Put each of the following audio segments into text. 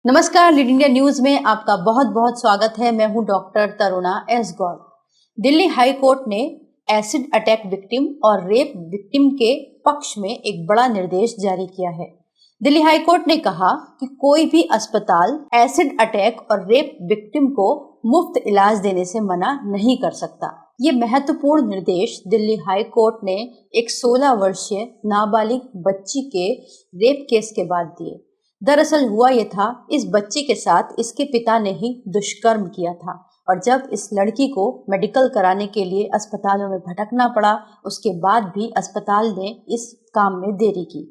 नमस्कार, lead India news में आपका बहुत बहुत स्वागत है। मैं हूं doctor Taruna S Gaur. Delhi high court ने एसिड अटैक विक्टिम और रेप विक्टिम के पक्ष में एक बड़ा निर्देश जारी किया है। दिल्ली हाई कोर्ट ने कहा कि कोई भी अस्पताल एसिड अटैक और रेप विक्टिम को मुफ्त इलाज देने से मना नहीं कर सकता। ये महत्वपूर्ण निर्देश दिल्ली हाई कोर्ट ने एक 16 वर्षीय नाबालिग बच्ची के रेप केस के बाद दिए। दरअसल हुआ ये था, इस बच्ची के साथ इसके पिता ने ही दुष्कर्म किया था और जब इस लड़की को मेडिकल कराने के लिए अस्पतालों में भटकना पड़ा, उसके बाद भी अस्पताल ने इस काम में देरी की।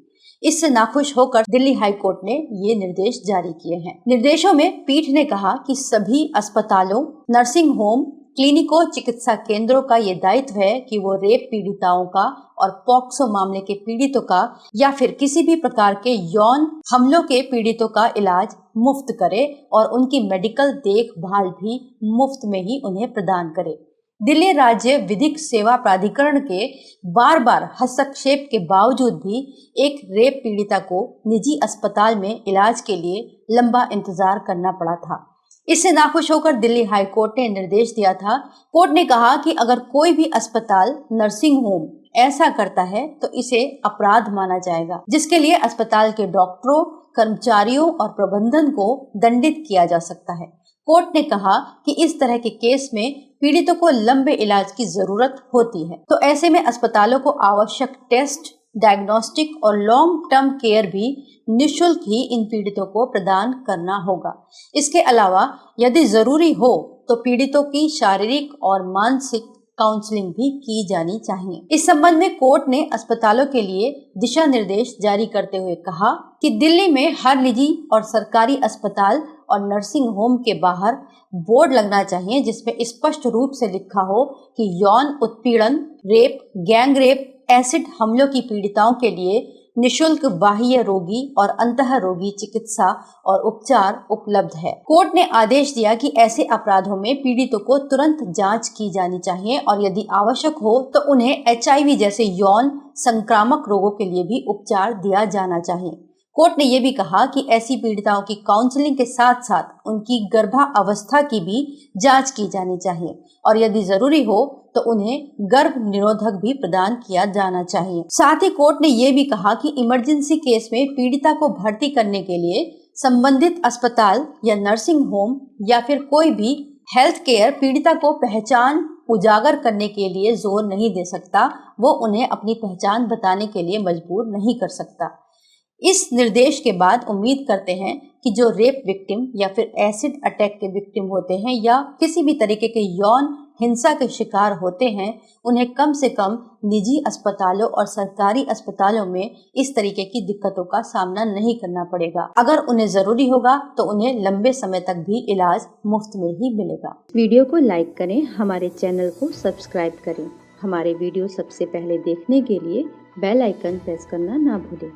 इससे नाखुश होकर दिल्ली हाई कोर्ट ने ये निर्देश जारी किए हैं। निर्देशों में पीठ ने कहा कि सभी अस्पतालों, नर्सिंग होम, क्लिनिकों, चिकित्सा केंद्रों का ये दायित्व है कि वो रेप पीड़िताओं का और पॉक्सो मामले के पीड़ितों का या फिर किसी भी प्रकार के यौन हमलों के पीड़ितों का इलाज मुफ्त करे और उनकी मेडिकल देखभाल भी मुफ्त में ही उन्हें प्रदान करे। दिल्ली राज्य विधिक सेवा प्राधिकरण के बार बार हस्तक्षेप के बावजूद भी एक रेप पीड़िता को निजी अस्पताल में इलाज के लिए लंबा इंतजार करना पड़ा था। इससे नाखुश होकर दिल्ली हाई कोर्ट ने निर्देश दिया था। कोर्ट ने कहा कि अगर कोई भी अस्पताल, नर्सिंग होम ऐसा करता है तो इसे अपराध माना जाएगा, जिसके लिए अस्पताल के डॉक्टरों, कर्मचारियों और प्रबंधन को दंडित किया जा सकता है। कोर्ट ने कहा कि इस तरह के केस में पीड़ितों को लंबे इलाज की जरूरत होती है, तो ऐसे में अस्पतालों को आवश्यक टेस्ट, डायग्नोस्टिक और लॉन्ग टर्म केयर भी निःशुल्क ही इन पीड़ितों को प्रदान करना होगा। इसके अलावा यदि जरूरी हो तो पीड़ितों की शारीरिक और मानसिक काउंसलिंग भी की जानी चाहिए। इस संबंध में कोर्ट ने अस्पतालों के लिए दिशा निर्देश जारी करते हुए कहा कि दिल्ली में हर निजी और सरकारी अस्पताल और नर्सिंग होम के बाहर बोर्ड लगना चाहिए जिसमें स्पष्ट रूप से लिखा हो कि यौन उत्पीड़न, रेप, गैंग रेप, एसिड हमलों की पीड़िताओं के लिए निशुल्क बाह्य रोगी और अंतः रोगी चिकित्सा और उपचार उपलब्ध है। कोर्ट ने आदेश दिया कि ऐसे अपराधों में पीड़ितों को तुरंत जांच की जानी चाहिए और यदि आवश्यक हो तो उन्हें HIV जैसे यौन संक्रामक रोगों के लिए भी उपचार दिया जाना चाहिए। कोर्ट ने यह भी कहा कि ऐसी पीड़िताओं की काउंसलिंग के साथ साथ उनकी गर्भावस्था की भी जांच की जानी चाहिए और यदि जरूरी हो तो उन्हें गर्भ निरोधक भी प्रदान किया जाना चाहिए। साथ ही कोर्ट ने यह भी कहा कि इमरजेंसी केस में पीड़िता को भर्ती करने के लिए संबंधित अस्पताल या नर्सिंग होम या फिर कोई भी हेल्थ केयर पीड़िता को पहचान उजागर करने के लिए जोर नहीं दे सकता, वो उन्हें अपनी पहचान बताने के लिए मजबूर नहीं कर सकता। इस निर्देश के बाद उम्मीद करते हैं कि जो रेप विक्टिम या फिर एसिड अटैक के विक्टिम होते हैं या किसी भी तरीके के यौन हिंसा के शिकार होते हैं, उन्हें कम से कम निजी अस्पतालों और सरकारी अस्पतालों में इस तरीके की दिक्कतों का सामना नहीं करना पड़ेगा। अगर उन्हें जरूरी होगा तो उन्हें लंबे समय तक भी इलाज मुफ्त में ही मिलेगा। वीडियो को लाइक करें, हमारे चैनल को सब्सक्राइब करें। हमारे वीडियो सबसे पहले देखने के लिए बेल आइकन प्रेस करना ना भूलें।